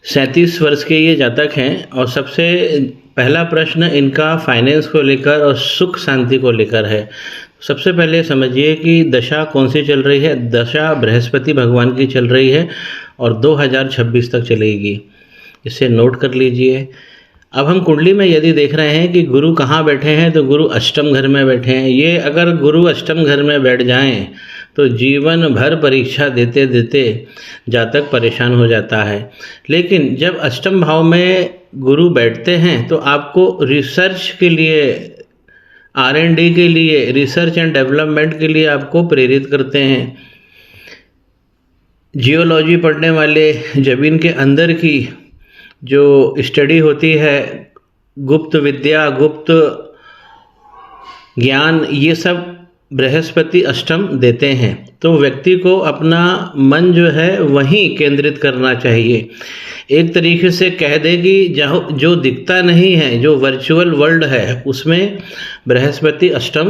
37 वर्ष के ये जातक हैं और सबसे पहला प्रश्न इनका फाइनेंस को लेकर और सुख शांति को लेकर है। सबसे पहले समझिए कि दशा कौन सी चल रही है। दशा बृहस्पति भगवान की चल रही है और 2026 तक चलेगी। इसे नोट कर लीजिए। अब हम कुंडली में यदि देख रहे हैं कि गुरु कहाँ बैठे हैं तो गुरु अष्टम घर में बैठे हैं। ये अगर गुरु अष्टम घर में बैठ जाएं तो जीवन भर परीक्षा देते देते जातक परेशान हो जाता है। लेकिन जब अष्टम भाव में गुरु बैठते हैं तो आपको रिसर्च के लिए, R&D के लिए, रिसर्च एंड डेवलपमेंट के लिए आपको प्रेरित करते हैं। जियोलॉजी पढ़ने वाले ज़मीन के अंदर की जो स्टडी होती है, गुप्त विद्या, गुप्त ज्ञान, ये सब बृहस्पति अष्टम देते हैं। तो व्यक्ति को अपना मन जो है वहीं केंद्रित करना चाहिए। एक तरीके से कह दे कि जो दिखता नहीं है, जो वर्चुअल वर्ल्ड है, उसमें बृहस्पति अष्टम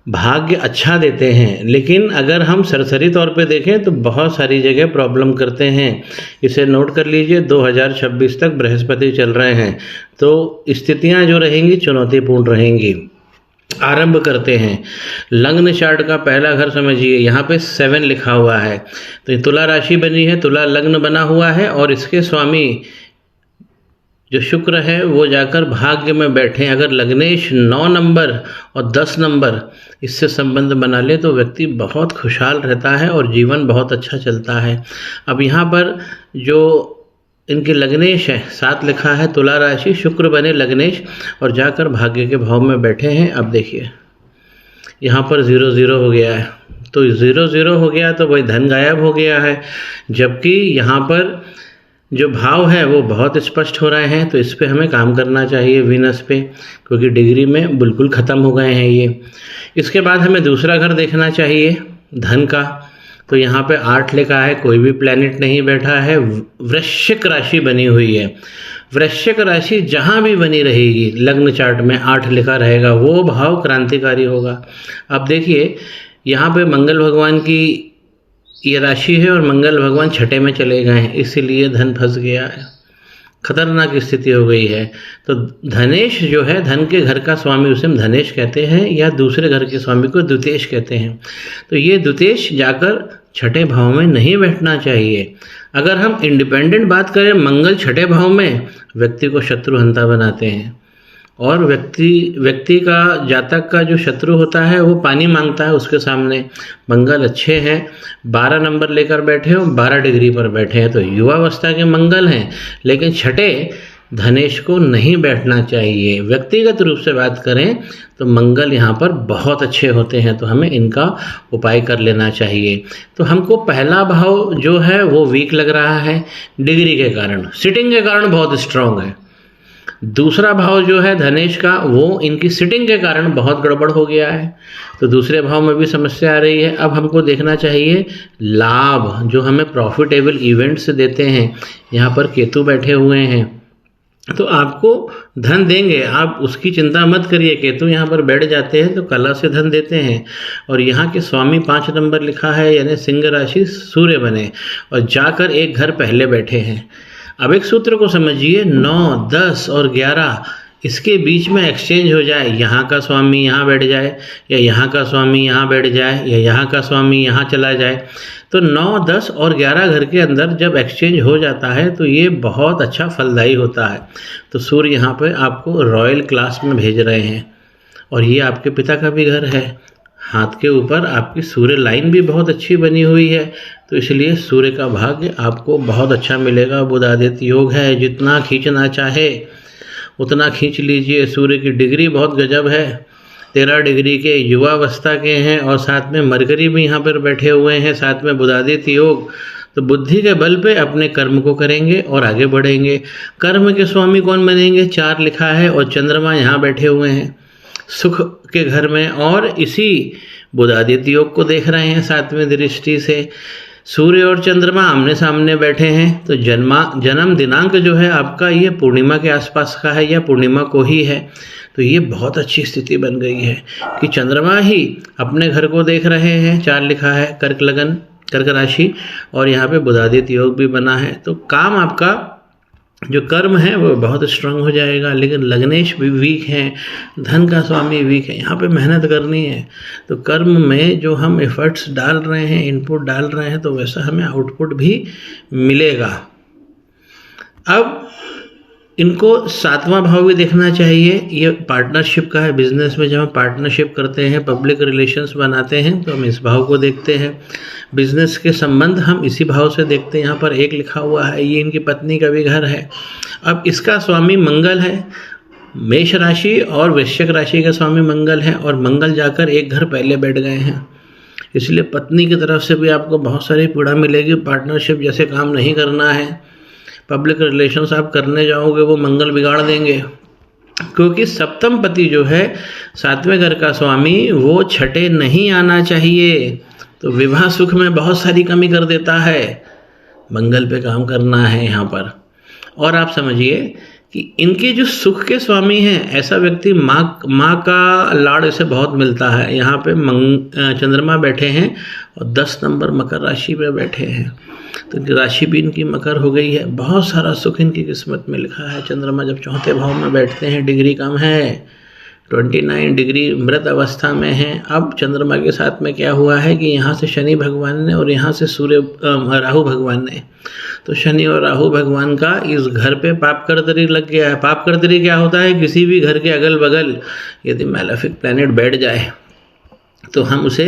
भाग्य अच्छा देते हैं। लेकिन अगर हम सरसरी तौर पे देखें तो बहुत सारी जगह प्रॉब्लम करते हैं। इसे नोट कर लीजिए। 2026 तक बृहस्पति चल रहे हैं तो स्थितियां जो रहेंगी चुनौतीपूर्ण रहेंगी। आरंभ करते हैं। लग्न चार्ट का पहला घर समझिए। यहाँ पे 7 लिखा हुआ है तो तुला राशि बनी है, तुला लग्न बना हुआ है और इसके स्वामी जो शुक्र है वो जाकर भाग्य में बैठे। अगर लग्नेश 9 नंबर और 10 नंबर इससे संबंध बना ले तो व्यक्ति बहुत खुशहाल रहता है और जीवन बहुत अच्छा चलता है। अब यहाँ पर जो इनके लग्नेश है, 7 लिखा है, तुला राशि, शुक्र बने लग्नेश और जाकर भाग्य के भाव में बैठे हैं। अब देखिए यहाँ पर 0-0 हो गया है तो 0-0 हो गया तो भाई धन गायब हो गया है। जबकि यहाँ पर जो भाव है वो बहुत स्पष्ट हो रहे हैं तो इस पे हमें काम करना चाहिए, वीनस पे, क्योंकि डिग्री में बिल्कुल ख़त्म हो गए हैं ये। इसके बाद हमें दूसरा घर देखना चाहिए धन का। तो यहाँ पे 8 लिखा है, कोई भी प्लैनेट नहीं बैठा है। वृश्चिक राशि बनी हुई है। वृश्चिक राशि जहाँ भी बनी रहेगी लग्न चार्ट में 8 लिखा रहेगा, वो भाव क्रांतिकारी होगा। अब देखिए यहाँ पे मंगल भगवान की ये राशि है और मंगल भगवान छठे में चले गए हैं, इसीलिए धन फंस गया है, खतरनाक स्थिति हो गई है। तो धनेश जो है, धन के घर का स्वामी उसे हम धनेश कहते हैं या दूसरे घर के स्वामी को द्वितेश कहते हैं। तो ये द्वितेश जाकर छठे भाव में नहीं बैठना चाहिए। अगर हम इंडिपेंडेंट बात करें, मंगल छठे भाव में व्यक्ति को शत्रुहंता बनाते हैं और व्यक्ति का, जातक का जो शत्रु होता है वो पानी मांगता है उसके सामने। मंगल अच्छे हैं, 12 नंबर लेकर बैठे हो, 12 डिग्री पर बैठे हैं तो युवावस्था के मंगल हैं। लेकिन छठे धनेश को नहीं बैठना चाहिए। व्यक्तिगत रूप से बात करें तो मंगल यहाँ पर बहुत अच्छे होते हैं तो हमें इनका उपाय कर लेना चाहिए। तो हमको पहला भाव जो है वो वीक लग रहा है डिग्री के कारण, सिटिंग के कारण बहुत स्ट्रांग है। दूसरा भाव जो है धनेश का, वो इनकी सिटिंग के कारण बहुत गड़बड़ हो गया है तो दूसरे भाव में भी समस्या आ रही है। अब हमको देखना चाहिए लाभ जो हमें प्रॉफिटेबल इवेंट्स देते हैं। यहाँ पर केतु बैठे हुए हैं तो आपको धन देंगे, आप उसकी चिंता मत करिए। केतु यहाँ पर बैठ जाते हैं तो कला से धन देते हैं। और यहाँ के स्वामी 5 नंबर लिखा है, यानी सिंह राशि, सूर्य बने और जाकर एक घर पहले बैठे हैं। अब एक सूत्र को समझिए, 9, 10 और 11 इसके बीच में एक्सचेंज हो जाए, यहाँ का स्वामी यहाँ बैठ जाए या यहाँ का स्वामी यहाँ बैठ जाए या यहाँ का स्वामी यहाँ चला जाए, तो 9, 10 और 11 घर के अंदर जब एक्सचेंज हो जाता है तो ये बहुत अच्छा फलदायी होता है। तो सूर्य यहाँ पे आपको रॉयल क्लास में भेज रहे हैं और ये आपके पिता का भी घर है। हाथ के ऊपर आपकी सूर्य लाइन भी बहुत अच्छी बनी हुई है तो इसलिए सूर्य का भाग्य आपको बहुत अच्छा मिलेगा। बुध आदित्य योग है, जितना खींचना चाहे उतना खींच लीजिए। सूर्य की डिग्री बहुत गजब है, 13 डिग्री के, युवावस्था के हैं और साथ में मरकरी भी यहाँ पर बैठे हुए हैं, साथ में बुध आदित्य योग। तो बुद्धि के बल पे अपने कर्म को करेंगे और आगे बढ़ेंगे। कर्म के स्वामी कौन बनेंगे, 4 लिखा है और चंद्रमा यहाँ बैठे हुए हैं सुख के घर में और इसी बुध आदित्य योग को देख रहे हैं 7वें दृष्टि से। सूर्य और चंद्रमा आमने सामने बैठे हैं तो जन्म दिनांक जो है आपका ये पूर्णिमा के आसपास का है या पूर्णिमा को ही है। तो ये बहुत अच्छी स्थिति बन गई है कि चंद्रमा ही अपने घर को देख रहे हैं। 4 लिखा है, कर्क लगन, कर्क राशि और यहाँ पे बुध आदित्य योग भी बना है। तो काम आपका जो कर्म है वो बहुत स्ट्रांग हो जाएगा। लेकिन लग्नेश भी वीक हैं, धन का स्वामी वीक है, यहाँ पे मेहनत करनी है। तो कर्म में जो हम एफर्ट्स डाल रहे हैं, इनपुट डाल रहे हैं, तो वैसा हमें आउटपुट भी मिलेगा। अब इनको 7वां भाव भी देखना चाहिए। ये पार्टनरशिप का है। बिजनेस में जब हम पार्टनरशिप करते हैं, पब्लिक रिलेशंस बनाते हैं, तो हम इस भाव को देखते हैं। बिजनेस के संबंध हम इसी भाव से देखते हैं। यहाँ पर 1 लिखा हुआ है, ये इनकी पत्नी का भी घर है। अब इसका स्वामी मंगल है। मेष राशि और वृश्चिक राशि का स्वामी मंगल है, और मंगल जाकर एक घर पहले बैठ गए हैं। इसलिए पत्नी की तरफ से भी आपको बहुत सारी पीड़ा मिलेगी। पार्टनरशिप जैसे काम नहीं करना है, पब्लिक रिलेशंस आप करने जाओगे वो मंगल बिगाड़ देंगे। क्योंकि सप्तम पति जो है 7वें घर का स्वामी, वो छठे नहीं आना चाहिए, तो विवाह सुख में बहुत सारी कमी कर देता है। मंगल पे काम करना है यहाँ पर। और आप समझिए कि इनके जो सुख के स्वामी हैं, ऐसा व्यक्ति माँ का लाड़ इसे बहुत मिलता है। यहाँ पे चंद्रमा बैठे हैं और 10 नंबर मकर राशि पे बैठे हैं, तो राशि भी इनकी मकर हो गई है। बहुत सारा सुख इनकी किस्मत में लिखा है। चंद्रमा जब 4थे भाव में बैठते हैं, डिग्री कम है, 29 डिग्री मृत अवस्था में है। अब चंद्रमा के साथ में क्या हुआ है कि यहाँ से शनि भगवान ने और यहाँ से राहु भगवान ने, तो शनि और राहु भगवान का इस घर पे पाप कर्तरी लग गया है। पाप कर्तरी क्या होता है? किसी भी घर के अगल बगल यदि मैलेफिक प्लैनेट बैठ जाए तो हम उसे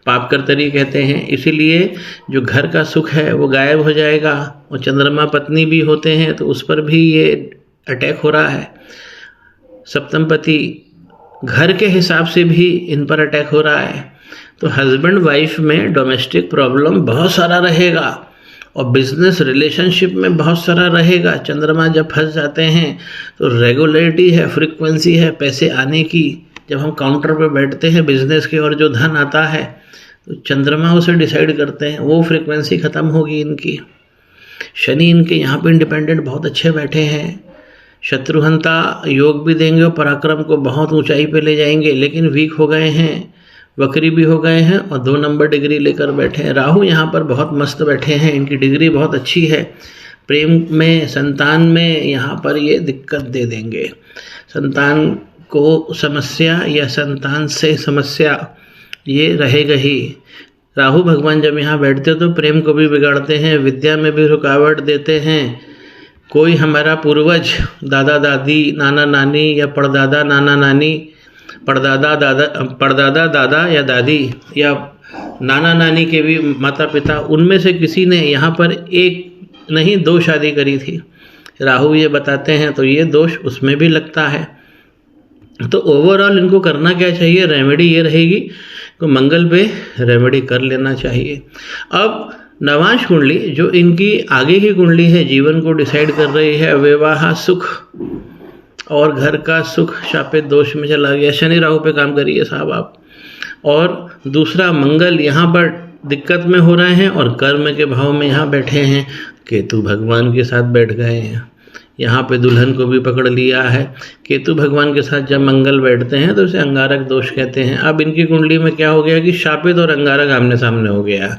पाप कर्तरी कहते हैं। इसीलिए जो घर का सुख है वो गायब हो जाएगा। और चंद्रमा पत्नी भी होते हैं तो उस पर भी ये अटैक हो रहा है। सप्तम पति घर के हिसाब से भी इन पर अटैक हो रहा है। तो हस्बैंड वाइफ में डोमेस्टिक प्रॉब्लम बहुत सारा रहेगा और बिजनेस रिलेशनशिप में बहुत सारा रहेगा। चंद्रमा जब फंस जाते हैं तो रेगुलरिटी है, फ्रीक्वेंसी है पैसे आने की। जब हम काउंटर पे बैठते हैं बिजनेस के और जो धन आता है तो चंद्रमा उसे डिसाइड करते हैं, वो फ्रीक्वेंसी ख़त्म होगी इनकी। शनि इनके यहाँ पे इंडिपेंडेंट बहुत अच्छे बैठे हैं, शत्रुहंता योग भी देंगे और पराक्रम को बहुत ऊंचाई पे ले जाएंगे, लेकिन वीक हो गए हैं, वक्री भी हो गए हैं और 2 नंबर डिग्री लेकर बैठे हैं। राहु यहाँ पर बहुत मस्त बैठे हैं, इनकी डिग्री बहुत अच्छी है। प्रेम में, संतान में यहाँ पर ये दिक्कत दे देंगे। संतान को समस्या या संतान से समस्या ये रहेगा ही। राहु भगवान जब यहाँ बैठते तो प्रेम को भी बिगाड़ते हैं, विद्या में भी रुकावट देते हैं। कोई हमारा पूर्वज दादा दादी, नाना नानी या परदादा नाना नानी, परदादा दादा या दादी या नाना नानी के भी माता पिता, उनमें से किसी ने यहाँ पर 1 नहीं 2 शादी करी थी। राहु ये बताते हैं तो ये दोष उसमें भी लगता है। तो ओवरऑल इनको करना क्या चाहिए? रेमेडी ये रहेगी कि मंगल पे रेमेडी कर लेना चाहिए। अब नवांश कुंडली जो इनकी आगे की कुंडली है, जीवन को डिसाइड कर रही है, विवाह सुख और घर का सुख शापित दोष में चला गया। शनि राहु पे काम करिए साहब आप। और दूसरा मंगल यहाँ पर दिक्कत में हो रहे हैं और कर्म के भाव में यहाँ बैठे हैं। केतु भगवान के साथ बैठ गए हैं, यहाँ पे दुल्हन को भी पकड़ लिया है। केतु भगवान के साथ जब मंगल बैठते हैं तो उसे अंगारक दोष कहते हैं। अब इनकी कुंडली में क्या हो गया कि शापित और अंगारक आमने सामने हो गया।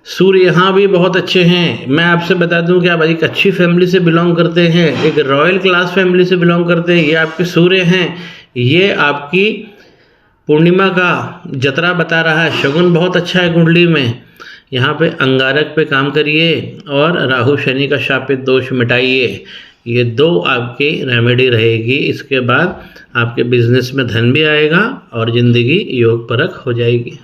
सूर्य यहाँ भी बहुत अच्छे हैं। मैं आपसे बता दूं कि आप एक अच्छी फैमिली से बिलोंग करते हैं, एक रॉयल क्लास फैमिली से बिलोंग करते हैं। ये आपके सूर्य हैं, ये आपकी पूर्णिमा का जतरा बता रहा है। शगुन बहुत अच्छा है कुंडली में। यहाँ पे अंगारक पे काम करिए और राहु शनि का शापित दोष मिटाइए। ये 2 आपकी रेमेडी रहेगी। इसके बाद आपके बिजनेस में धन भी आएगा और ज़िंदगी योग परक हो जाएगी।